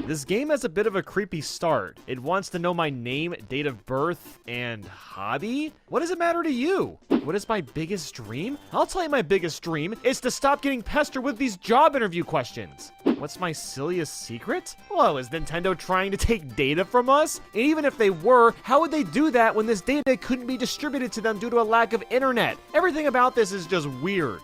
This game has a bit of a creepy start. It wants to know my name, date of birth, and hobby? What does it matter to you? What is my biggest dream? I'll tell you my biggest dream is to stop getting pestered with these job interview questions. What's my silliest secret? Whoa, is Nintendo trying to take data from us? And even if they were, how would they do that when this data couldn't be distributed to them due to a lack of internet? Everything about this is just weird.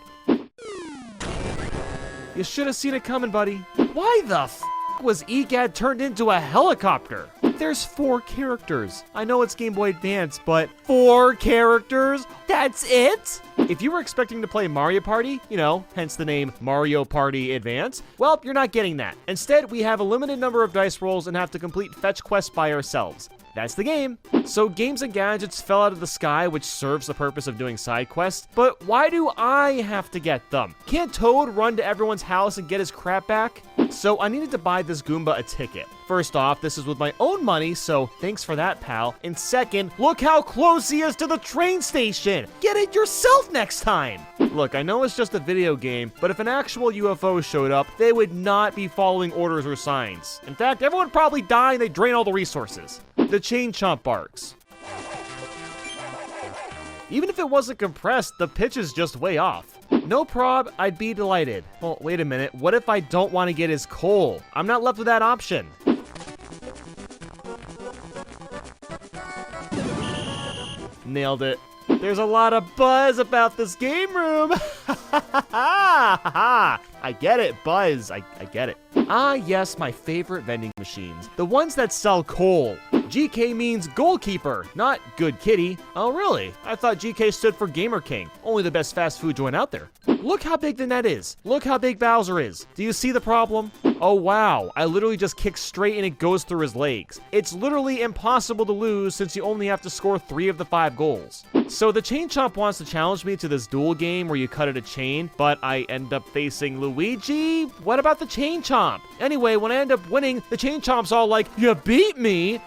You should have seen it coming, buddy. Why the f*** was EGAD turned into a helicopter? There's 4 characters. I know it's Game Boy Advance, but 4 characters? That's it? If you were expecting to play Mario Party, you know, hence the name Mario Party Advance, well, you're not getting that. Instead, we have a limited number of dice rolls and have to complete fetch quests by ourselves. That's the game. So games and gadgets fell out of the sky, which serves the purpose of doing side quests, but why do I have to get them? Can't Toad run to everyone's house and get his crap back? So I needed to buy this Goomba a ticket. First off, this is with my own money, so thanks for that, pal. And second, look how close he is to the train station! Get it yourself next time! Look, I know it's just a video game, but if an actual UFO showed up, they would not be following orders or signs. In fact, everyone would probably die and they'd drain all the resources. The Chain Chomp barks. Even if it wasn't compressed, the pitch is just way off. No prob, I'd be delighted. Well, wait a minute, what if I don't want to get his coal? I'm not left with that option. Nailed it. There's a lot of buzz about this game room. I get it, buzz. I get it. Ah, yes, my favorite vending machines. The ones that sell coal. GK means goalkeeper, not good kitty. Oh, really? I thought GK stood for Gamer King. Only the best fast food joint out there. Look how big the net is. Look how big Bowser is. Do you see the problem? Oh, wow. I literally just kick straight and it goes through his legs. It's literally impossible to lose since you only have to score 3 of the 5 goals. So the Chain Chomp wants to challenge me to this duel game where you cut at a chain, but I end up facing Luigi? What about the Chain Chomp? Anyway, when I end up winning, the Chain Chomp's all like, "You beat me?"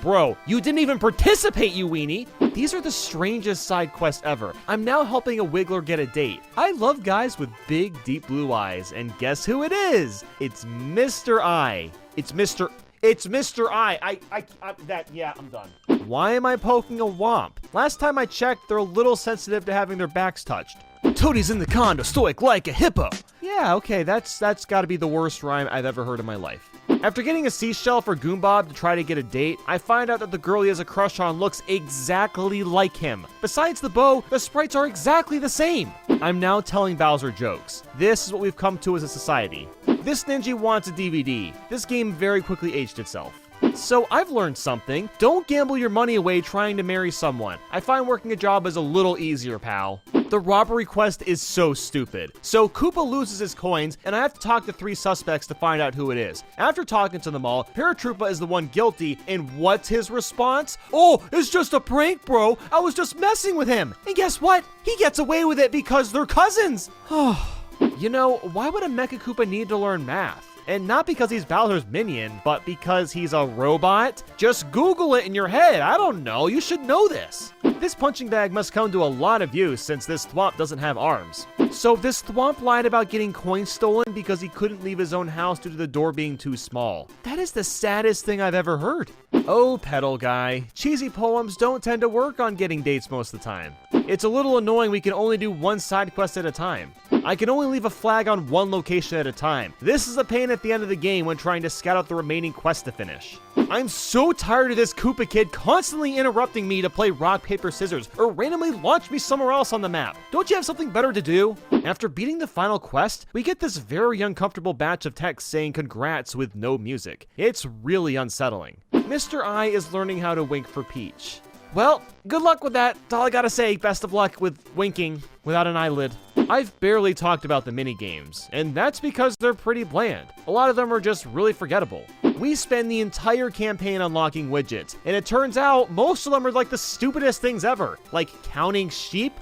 Bro, you didn't even participate, you weenie. These are the strangest side quests ever. I'm now helping a Wiggler get a date. I love guys with big, deep blue eyes, and guess who it is? It's Mr. I. It's Mr. I. I'm done. Why am I poking a Womp? Last time I checked, they're a little sensitive to having their backs touched. Toadie's in the condo, stoic like a hippo. Yeah, okay, that's gotta be the worst rhyme I've ever heard in my life. After getting a seashell for Goombob to try to get a date, I find out that the girl he has a crush on looks exactly like him. Besides the bow, the sprites are exactly the same. I'm now telling Bowser jokes. This is what we've come to as a society. This ninja wants a DVD. This game very quickly aged itself. So I've learned something. Don't gamble your money away trying to marry someone. I find working a job is a little easier, pal. The robbery quest is so stupid. So Koopa loses his coins, and I have to talk to 3 suspects to find out who it is. After talking to them all, Paratroopa is the one guilty, and what's his response? "Oh, it's just a prank, bro. I was just messing with him." And guess what? He gets away with it because they're cousins. You know, why would a Mecha Koopa need to learn math? And not because he's Bowser's minion, but because he's a robot? Just Google it in your head. I don't know. You should know this. This punching bag must come to a lot of use since this thwomp doesn't have arms. So this thwomp lied about getting coins stolen because he couldn't leave his own house due to the door being too small. That is the saddest thing I've ever heard. Oh, pedal guy. Cheesy poems don't tend to work on getting dates most of the time. It's a little annoying we can only do 1 side quest at a time. I can only leave a flag on 1 location at a time. This is a pain at the end of the game when trying to scout out the remaining quests to finish. I'm so tired of this Koopa kid constantly interrupting me to play rock, paper, scissors, or randomly launch me somewhere else on the map. Don't you have something better to do? After beating the final quest, we get this very uncomfortable batch of text saying congrats with no music. It's really unsettling. Mr. I is learning how to wink for Peach. Well, good luck with that. That's all I gotta say. Best of luck with winking without an eyelid. I've barely talked about the minigames, and that's because they're pretty bland. A lot of them are just really forgettable. We spend the entire campaign unlocking widgets, and it turns out most of them are like the stupidest things ever, like counting sheep.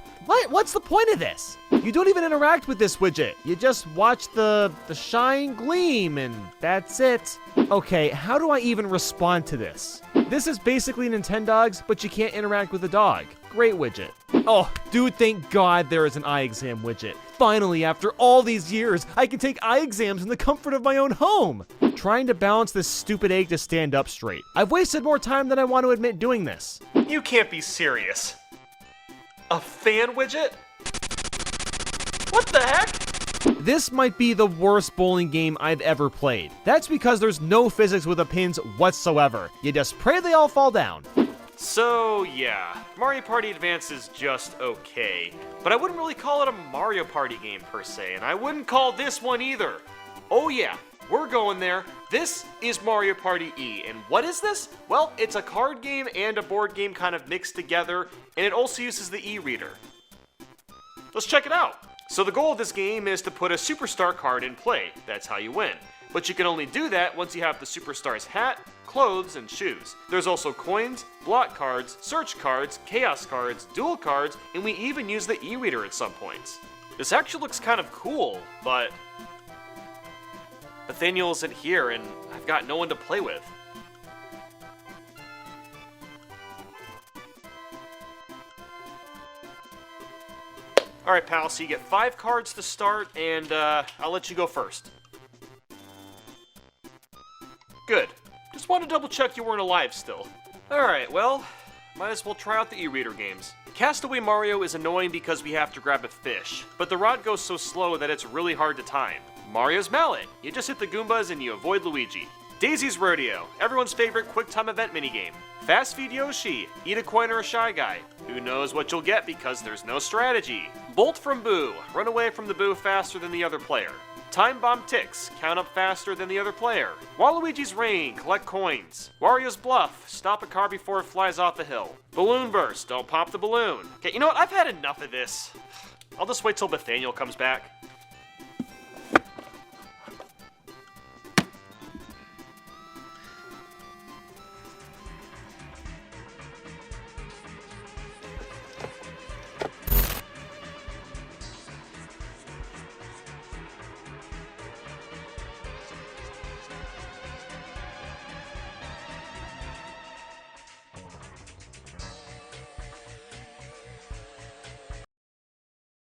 What's the point of this? You don't even interact with this widget. You just watch the shine gleam, and that's it. Okay, how do I even respond to this? This is basically Nintendogs, but you can't interact with the dog. Great widget. Oh, dude, thank God there is an eye exam widget. Finally, after all these years, I can take eye exams in the comfort of my own home. trying to balance this stupid egg to stand up straight. I've wasted more time than I want to admit doing this. You can't be serious. A fan widget? What the heck? This might be the worst bowling game I've ever played. That's because there's no physics with the pins whatsoever. You just pray they all fall down. So yeah, Mario Party Advance is just okay. But I wouldn't really call it a Mario Party game per se, and I wouldn't call this one either. Oh yeah, we're going there. This is Mario Party E, and what is this? Well, it's a card game and a board game kind of mixed together, and it also uses the e-reader. Let's check it out. So the goal of this game is to put a Superstar card in play. That's how you win. But you can only do that once you have the Superstar's hat, clothes, and shoes. There's also coins, block cards, search cards, chaos cards, duel cards, and we even use the e-reader at some points. This actually looks kind of cool, but Nathaniel isn't here and I've got no one to play with. Alright pal, so you get 5 cards to start, and I'll let you go first. Good. Just wanted to double check you weren't alive still. Alright, well, might as well try out the e-reader games. Castaway Mario is annoying because we have to grab a fish, but the rod goes so slow that it's really hard to time. Mario's Mallet. You just hit the Goombas and you avoid Luigi. Daisy's Rodeo, everyone's favorite quick time event minigame. Fast Feed Yoshi, eat a coin or a Shy Guy. Who knows what you'll get because there's no strategy. Bolt from Boo, run away from the Boo faster than the other player. Time Bomb Ticks, count up faster than the other player. Waluigi's Rain, collect coins. Wario's Bluff, stop a car before it flies off a hill. Balloon Burst, don't pop the balloon. Okay, you know what, I've had enough of this. I'll just wait till Nathaniel comes back.